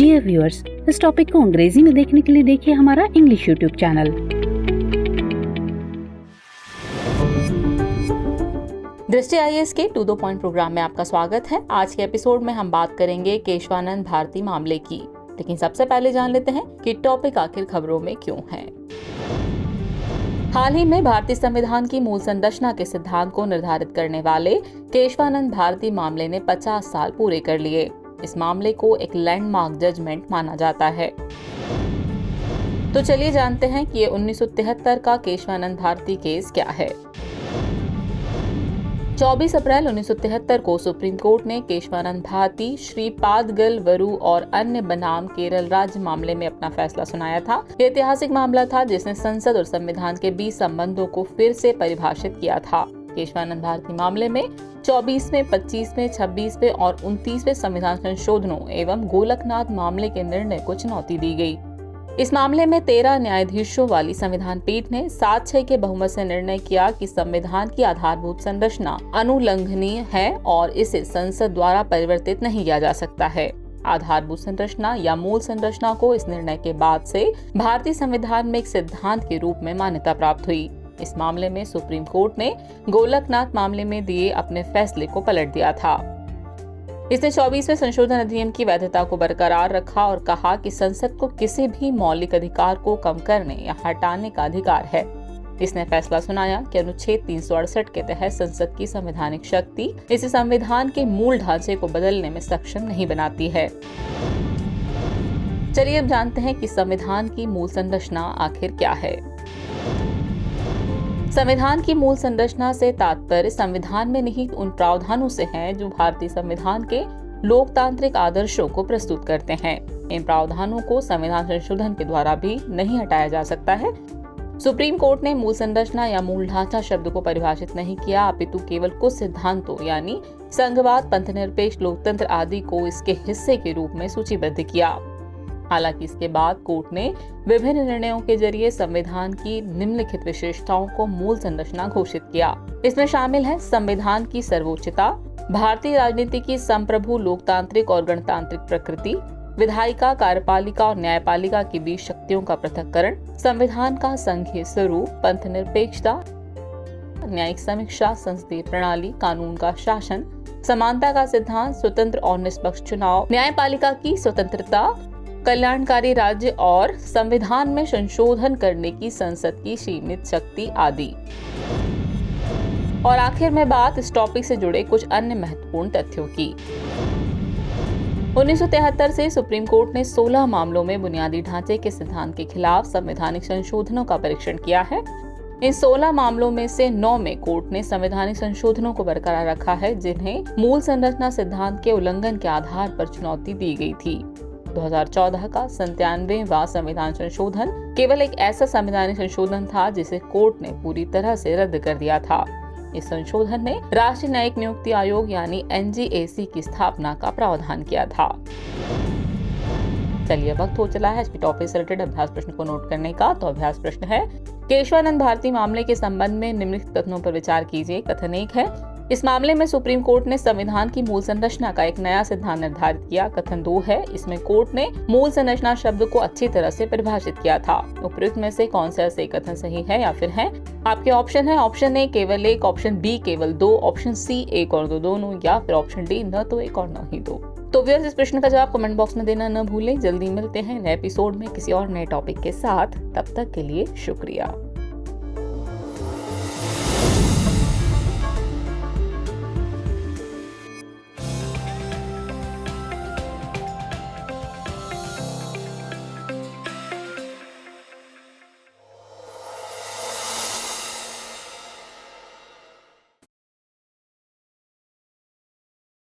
Dear viewers, इस topic को अंग्रेजी में देखने के लिए देखिए हमारा इंग्लिश यूट्यूब चैनल। दृष्टि आईएएस के टू द पॉइंट प्रोग्राम में आपका स्वागत है। आज के एपिसोड में हम बात करेंगे केशवानंद भारती मामले की, लेकिन सबसे पहले जान लेते हैं कि टॉपिक आखिर खबरों में क्यों है। हाल ही में भारतीय संविधान की मूल संरचना के सिद्धांत को निर्धारित करने वाले केशवानंद भारती मामले ने 50 साल पूरे कर लिए। इस मामले को एक लैंडमार्क जजमेंट माना जाता है। तो चलिए जानते हैं कि ये 1973 का केशवानंद भारती केस क्या है। 24 अप्रैल 1973 को सुप्रीम कोर्ट ने केशवानंद भारती, श्रीपादगल वरु और अन्य बनाम केरल राज्य मामले में अपना फैसला सुनाया था। यह ऐतिहासिक मामला था जिसने संसद और संविधान के बीच संबंधों को फिर से परिभाषित किया था। केशवानंद भारती मामले में 24वें, 25वें, 26वें और 29वें संविधान संशोधनों एवं गोलकनाथ मामले के निर्णय को चुनौती दी गई। इस मामले में 13 न्यायाधीशों वाली संविधान पीठ ने 7-6 के बहुमत से निर्णय किया कि संविधान की आधारभूत संरचना अनुलंघनीय है और इसे संसद द्वारा परिवर्तित नहीं किया जा सकता है। आधारभूत संरचना या मूल संरचना को इस निर्णय के बाद से भारतीय संविधान में एक सिद्धांत के रूप में मान्यता प्राप्त हुई। इस मामले में सुप्रीम कोर्ट ने गोलकनाथ मामले में दिए अपने फैसले को पलट दिया था। इसने 24वें संशोधन अधिनियम की वैधता को बरकरार रखा और कहा कि संसद को किसी भी मौलिक अधिकार को कम करने या हटाने का अधिकार है। इसने फैसला सुनाया कि अनुच्छेद 368 के तहत संसद की संवैधानिक शक्ति इसे संविधान के मूल ढांचे को बदलने में सक्षम नहीं बनाती है। चलिए अब जानते हैं कि संविधान की मूल संरचना आखिर क्या है। संविधान की मूल संरचना से तात्पर्य संविधान में निहित उन प्रावधानों से है जो भारतीय संविधान के लोकतांत्रिक आदर्शों को प्रस्तुत करते हैं। इन प्रावधानों को संविधान संशोधन के द्वारा भी नहीं हटाया जा सकता है। सुप्रीम कोर्ट ने मूल संरचना या मूल ढांचा शब्द को परिभाषित नहीं किया, अपितु केवल कुछ सिद्धांतों यानी संघवाद, पंथनिरपेक्ष, लोकतंत्र आदि को इसके हिस्से के रूप में सूचीबद्ध किया। हालांकि इसके बाद कोर्ट ने विभिन्न निर्णयों के जरिए संविधान की निम्नलिखित विशेषताओं को मूल संरचना घोषित किया। इसमें शामिल है संविधान की सर्वोच्चता, भारतीय राजनीति की संप्रभु लोकतांत्रिक और गणतांत्रिक प्रकृति, विधायिका, कार्यपालिका और न्यायपालिका के बीच शक्तियों का पृथक्करण, संविधान का संघीय स्वरूप, पंथनिरपेक्षता, न्यायिक समीक्षा, संसदीय प्रणाली, कानून का शासन, समानता का सिद्धांत, स्वतंत्र और निष्पक्ष चुनाव, न्यायपालिका की स्वतंत्रता, कल्याणकारी राज्य और संविधान में संशोधन करने की संसद की सीमित शक्ति आदि। और आखिर में बात इस टॉपिक से जुड़े कुछ अन्य महत्वपूर्ण तथ्यों की। 1973 से सुप्रीम कोर्ट ने 16 मामलों में बुनियादी ढांचे के सिद्धांत के खिलाफ संवैधानिक संशोधनों का परीक्षण किया है। इन 16 मामलों में से 9 में कोर्ट ने संवैधानिक संशोधनों को बरकरार रखा है जिन्हें मूल संरचना सिद्धांत के उल्लंघन के आधार पर चुनौती दी गई थी। 2014 का 97वां संविधान संशोधन केवल एक ऐसा संवैधानिक संशोधन था जिसे कोर्ट ने पूरी तरह से रद्द कर दिया था। इस संशोधन ने राष्ट्रीय न्यायिक नियुक्ति आयोग यानी NGAC की स्थापना का प्रावधान किया था। चलिए वक्त हो चला है इसकी टॉपिक से रिलेटेड अभ्यास प्रश्न को नोट करने का। तो अभ्यास प्रश्न है, केशवानंद भारती मामले के संबंध में निम्नलिखित कथनों पर विचार कीजिए। कथन 1 है, इस मामले में सुप्रीम कोर्ट ने संविधान की मूल संरचना का एक नया सिद्धांत निर्धारित किया। कथन 2 है, इसमें कोर्ट ने मूल संरचना शब्द को अच्छी तरह से परिभाषित किया था। उपयुक्त में से कौन सा सही कथन सही है या फिर है? आपके ऑप्शन है ऑप्शन ए केवल 1, ऑप्शन बी केवल 2, ऑप्शन सी 1 और 2 दोनों, या फिर ऑप्शन डी न तो 1 और न ही 2। तो व्यूअर्स, इस प्रश्न का जवाब कमेंट बॉक्स में देना न भूलें। जल्दी मिलते हैं नए एपिसोड में किसी और नए टॉपिक के साथ। तब तक के लिए शुक्रिया।